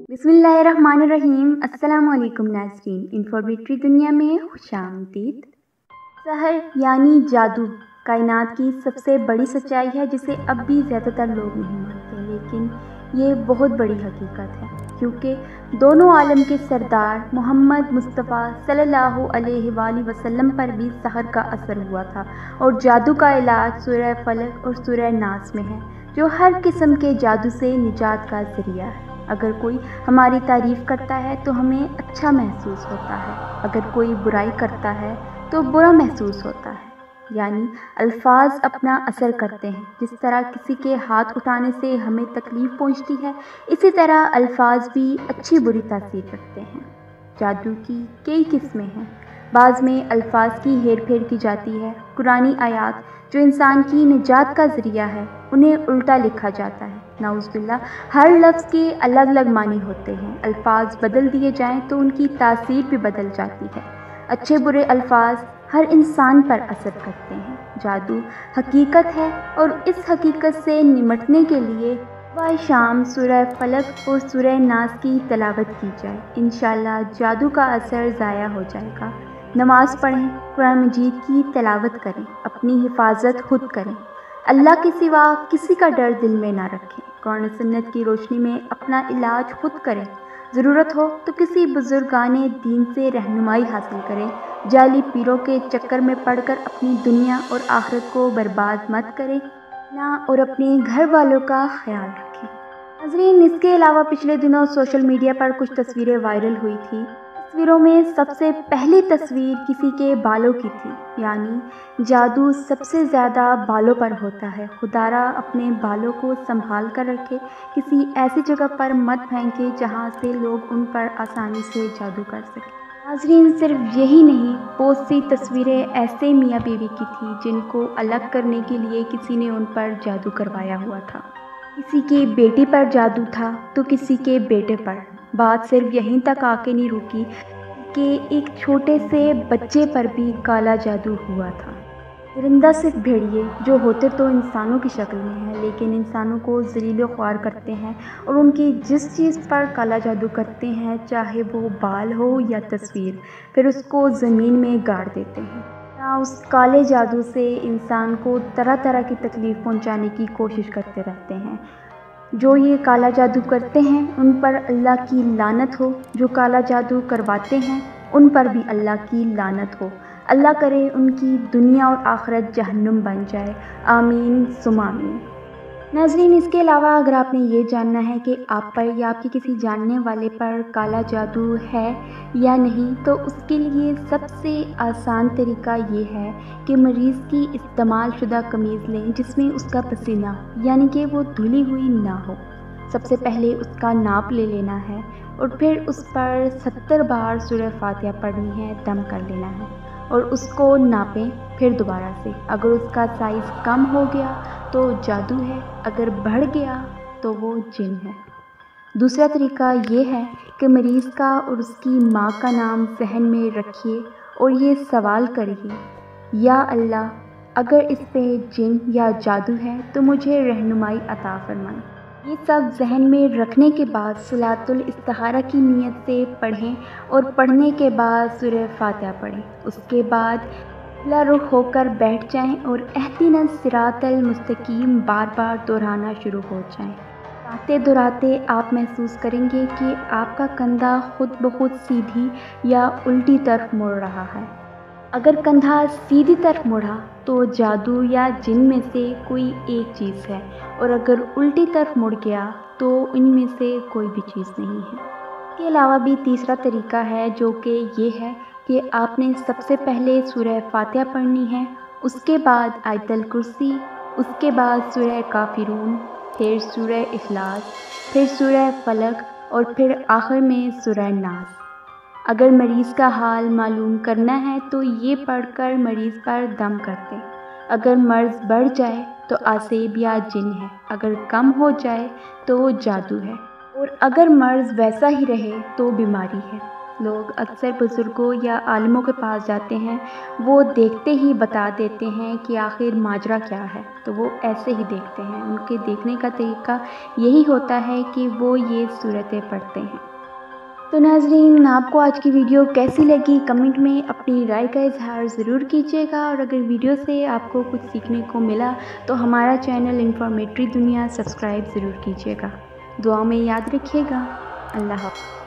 बिस्मिल्लाहिर्रहमानिर्रहीम। अस्सलाम वालेकुम नाज़रीन, इन्फॉर्मेटरी दुनिया में खुशामदीद। सहर यानी जादू कायनात की सबसे बड़ी सच्चाई है जिसे अब भी ज़्यादातर लोग नहीं मानते, लेकिन ये बहुत बड़ी हकीकत है क्योंकि दोनों आलम के सरदार मोहम्मद मुस्तफ़ा सल्लल्लाहु अलैहि वसल्लम पर भी सहर का असर हुआ था और जादू का इलाज सूरह फलक और सूरह नास में है, जो हर किस्म के जादू से निजात का ज़रिया है। अगर कोई हमारी तारीफ़ करता है तो हमें अच्छा महसूस होता है, अगर कोई बुराई करता है तो बुरा महसूस होता है। यानी अल्फाज अपना असर करते हैं। जिस तरह किसी के हाथ उठाने से हमें तकलीफ़ पहुंचती है, इसी तरह अल्फाज भी अच्छी बुरी तासीर रखते हैं। जादू की कई किस्में हैं। बाज़ में अल्फाज की हेर फेर की जाती है। कुरानी आयात जो इंसान की निजात का ज़रिया है, उन्हें उल्टा लिखा जाता है। नाउज़ुबिल्लाह, हर लफ्ज़ के अलग अलग मानी होते हैं। अल्फाज बदल दिए जाएं तो उनकी तासीर भी बदल जाती है। अच्छे बुरे अल्फाज हर इंसान पर असर करते हैं। जादू हकीकत है और इस हकीकत से निमटने के लिए सुबह शाम सूरह फलक और सूरह नास की तिलावत की जाए। इंशाअल्लाह जादू का असर ज़ाया हो जाएगा। नमाज़ पढ़ें, कुरान मजीद की तिलावत करें, अपनी हिफाजत खुद करें, अल्लाह के सिवा किसी का डर दिल में ना रखें। कुरान सुन्नत की रोशनी में अपना इलाज खुद करें। ज़रूरत हो तो किसी बुजुर्गाने दीन से रहनुमाई हासिल करें। जाली पीरों के चक्कर में पड़कर अपनी दुनिया और आखिरत को बर्बाद मत करें ना और अपने घर वालों का ख्याल रखें। नाज़रीन, इसके अलावा पिछले दिनों सोशल मीडिया पर कुछ तस्वीरें वायरल हुई थी। तस्वीरों में सबसे पहली तस्वीर किसी के बालों की थी। यानी जादू सबसे ज़्यादा बालों पर होता है। खुदारा अपने बालों को संभाल कर रखे, किसी ऐसी जगह पर मत फेंके जहां से लोग उन पर आसानी से जादू कर सकें। नाज़रीन, सिर्फ यही नहीं, बहुत सी तस्वीरें ऐसे मियाँ बीवी की थी जिनको अलग करने के लिए किसी ने उन पर जादू करवाया हुआ था। किसी की बेटी पर जादू था तो किसी के बेटे पर। बात सिर्फ यहीं तक आके नहीं रुकी कि एक छोटे से बच्चे पर भी काला जादू हुआ था। परिंदा सिर्फ भेड़िए जो होते तो इंसानों की शक्ल में हैं, लेकिन इंसानों को ज़लील ख्वार करते हैं और उनकी जिस चीज़ पर काला जादू करते हैं, चाहे वो बाल हो या तस्वीर, फिर उसको ज़मीन में गाड़ देते हैं। उस काले जादू से इंसान को तरह तरह की तकलीफ़ पहुंचाने की कोशिश करते रहते हैं। जो ये काला जादू करते हैं उन पर अल्लाह की लानत हो, जो काला जादू करवाते हैं उन पर भी अल्लाह की लानत हो। अल्लाह करे उनकी दुनिया और आखिरत जहन्नुम बन जाए। आमीन सुम्मा आमीन। नाज़रीन, इसके अलावा अगर आपने ये जानना है कि आप पर या आपके किसी जानने वाले पर काला जादू है या नहीं, तो उसके लिए सबसे आसान तरीका ये है कि मरीज़ की इस्तेमाल शुदा कमीज़ लें जिसमें उसका पसीना हो, यानी कि वो धुली हुई ना हो। सबसे पहले उसका नाप ले लेना है और फिर उस पर 70 बार सूरह फातिहा पढ़नी है, दम कर लेना है और उसको नापें फिर दोबारा से। अगर उसका साइज़ कम हो गया तो जादू है, अगर बढ़ गया तो वो जिन है। दूसरा तरीका ये है कि मरीज़ का और उसकी माँ का नाम जहन में रखिए और ये सवाल करिए, या अल्लाह, अगर इस पे जिन या जादू है तो मुझे रहनुमाई अता फरमाएं। ये सब जहन में रखने के बाद सलातुल इस्तिखारा की नीयत से पढ़ें और पढ़ने के बाद सूरह फातिहा पढ़ें। उसके बाद क़िबला रुख होकर बैठ जाएं और इहदिनस सिरातल मुस्तकीम बार बार दोहराना शुरू हो जाएं। दोहराते दोहराते आप महसूस करेंगे कि आपका कंधा खुद ब खुद सीधी या उल्टी तरफ मुड़ रहा है। अगर कंधा सीधी तरफ मुड़ा तो जादू या जिन में से कोई एक चीज़ है, और अगर उल्टी तरफ मुड़ गया तो इनमें से कोई भी चीज़ नहीं है। इसके अलावा भी तीसरा तरीका है, जो कि ये है कि आपने सबसे पहले सूरह फातिहा पढ़नी है, उसके बाद आयतल कुर्सी, उसके बाद सूरह काफिरून, फिर सूरह इखलास, फिर सूरह फलक और फिर आखिर में सूरह नास। अगर मरीज़ का हाल मालूम करना है तो ये पढ़कर मरीज़ पर दम कर दें। अगर मर्ज़ बढ़ जाए तो आसेब या जिन है, अगर कम हो जाए तो वो जादू है, और अगर मर्ज़ वैसा ही रहे तो बीमारी है। لوگ اکثر بزرگوں یا عالموں کے پاس جاتے ہیں، وہ دیکھتے ہی بتا دیتے ہیں کہ آخر ماجرا کیا ہے، تو وہ ایسے ہی دیکھتے ہیں۔ ان کے دیکھنے کا طریقہ یہی ہوتا ہے کہ وہ یہ صورتیں پڑھتے ہیں۔ تو ناظرین، آپ کو آج کی ویڈیو کیسی لگی کمنٹ میں اپنی رائے کا اظہار ضرور کیجیے گا، اور اگر ویڈیو سے آپ کو کچھ سیکھنے کو ملا تو ہمارا چینل انفارمیٹری دنیا سبسکرائب ضرور کیجیے گا۔ دعا میں یاد رکھیے گا۔ اللہ حافظ۔